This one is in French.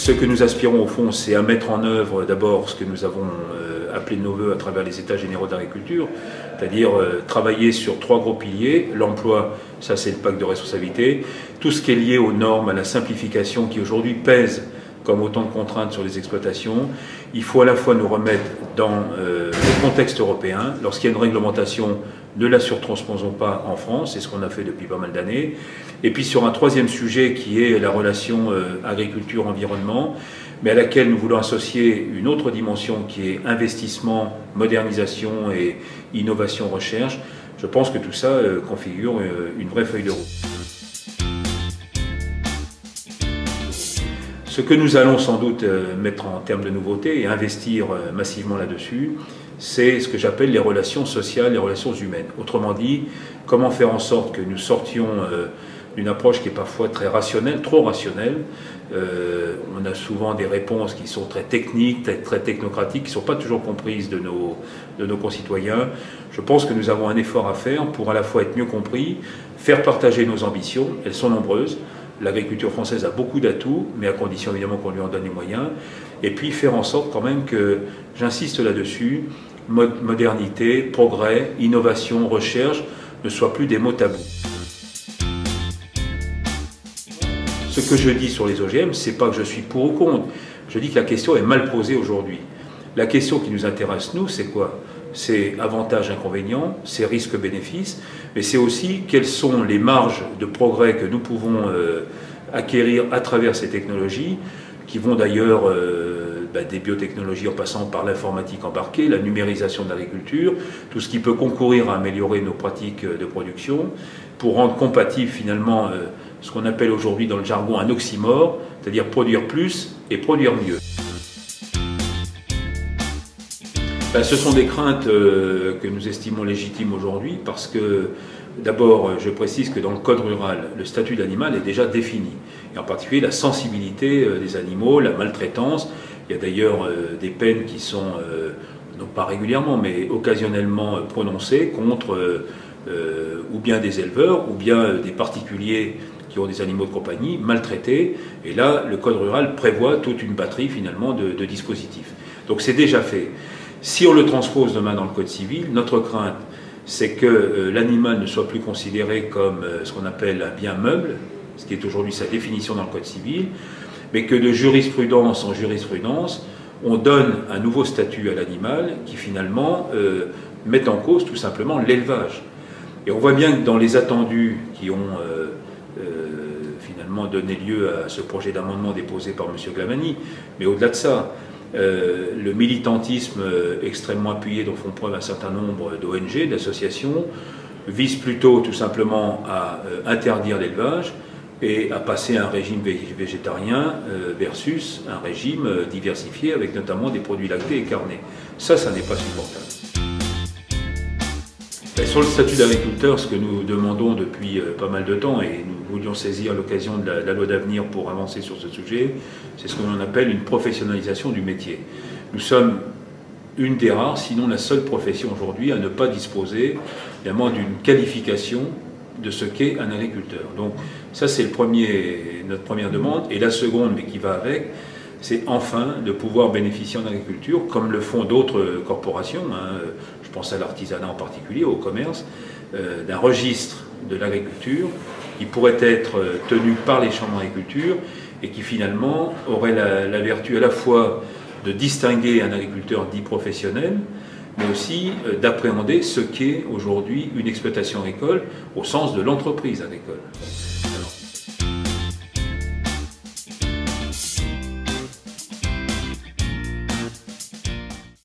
Ce que nous aspirons au fond, c'est à mettre en œuvre d'abord ce que nous avons appelé de nos voeux à travers les États généraux d'agriculture, c'est-à-dire travailler sur 3 gros piliers. L'emploi, ça c'est le pacte de responsabilité. Tout ce qui est lié aux normes, à la simplification qui aujourd'hui pèse comme autant de contraintes sur les exploitations. Il faut à la fois nous remettre dans le contexte européen. Lorsqu'il y a une réglementation, ne la surtransposons pas en France, c'est ce qu'on a fait depuis pas mal d'années. Et puis sur un 3e sujet qui est la relation agriculture-environnement, mais à laquelle nous voulons associer une autre dimension qui est investissement, modernisation et innovation-recherche. Je pense que tout ça configure une vraie feuille de route. Ce que nous allons sans doute mettre en termes de nouveautés et investir massivement là-dessus, c'est ce que j'appelle les relations sociales, les relations humaines. Autrement dit, comment faire en sorte que nous sortions d'une approche qui est parfois très rationnelle, trop rationnelle. On a souvent des réponses qui sont très techniques, très technocratiques, qui ne sont pas toujours comprises de nos concitoyens. Je pense que nous avons un effort à faire pour à la fois être mieux compris, faire partager nos ambitions, elles sont nombreuses. L'agriculture française a beaucoup d'atouts, mais à condition évidemment qu'on lui en donne les moyens. Et puis faire en sorte quand même que, j'insiste là-dessus, modernité, progrès, innovation, recherche ne soient plus des mots tabous. Ce que je dis sur les OGM, c'est pas que je suis pour ou contre. Je dis que la question est mal posée aujourd'hui. La question qui nous intéresse, nous, c'est quoi? C'est avantages, inconvénients, c'est risques, bénéfices, mais c'est aussi quelles sont les marges de progrès que nous pouvons acquérir à travers ces technologies, qui vont d'ailleurs des biotechnologies en passant par l'informatique embarquée, la numérisation de l'agriculture, tout ce qui peut concourir à améliorer nos pratiques de production, pour rendre compatible finalement ce qu'on appelle aujourd'hui dans le jargon un oxymore, c'est-à-dire produire plus et produire mieux. Ce sont des craintes que nous estimons légitimes aujourd'hui parce que, d'abord, je précise que dans le code rural, le statut d'animal est déjà défini. Et en particulier la sensibilité des animaux, la maltraitance. Il y a d'ailleurs des peines qui sont, non pas régulièrement, mais occasionnellement prononcées contre ou bien des éleveurs ou bien des particuliers qui ont des animaux de compagnie maltraités. Et là, le code rural prévoit toute une batterie finalement de dispositifs. Donc c'est déjà fait. Si on le transpose demain dans le Code civil, notre crainte, c'est que l'animal ne soit plus considéré comme ce qu'on appelle un bien meuble, ce qui est aujourd'hui sa définition dans le Code civil, mais que de jurisprudence en jurisprudence, on donne un nouveau statut à l'animal qui finalement met en cause tout simplement l'élevage. Et on voit bien que dans les attendus qui ont finalement donné lieu à ce projet d'amendement déposé par M. Glavany, mais au-delà de ça, le militantisme extrêmement appuyé dont font preuve un certain nombre d'ONG, d'associations, vise plutôt tout simplement à interdire l'élevage et à passer à un régime végétarien versus un régime diversifié avec notamment des produits lactés et carnés. Ça n'est pas supportable. Sur le statut d'agriculteur, ce que nous demandons depuis pas mal de temps, et nous voulions saisir l'occasion de la loi d'avenir pour avancer sur ce sujet, c'est ce que l'on appelle une professionnalisation du métier. Nous sommes une des rares, sinon la seule profession aujourd'hui à ne pas disposer évidemment d'une qualification de ce qu'est un agriculteur. Donc ça c'est notre première demande. Et la seconde, mais qui va avec, c'est enfin de pouvoir bénéficier en agriculture, comme le font d'autres corporations, je pense à l'artisanat en particulier, au commerce, d'un registre de l'agriculture qui pourrait être tenu par les chambres d'agriculture et qui finalement aurait la vertu à la fois de distinguer un agriculteur dit professionnel, mais aussi d'appréhender ce qu'est aujourd'hui une exploitation agricole au sens de l'entreprise agricole.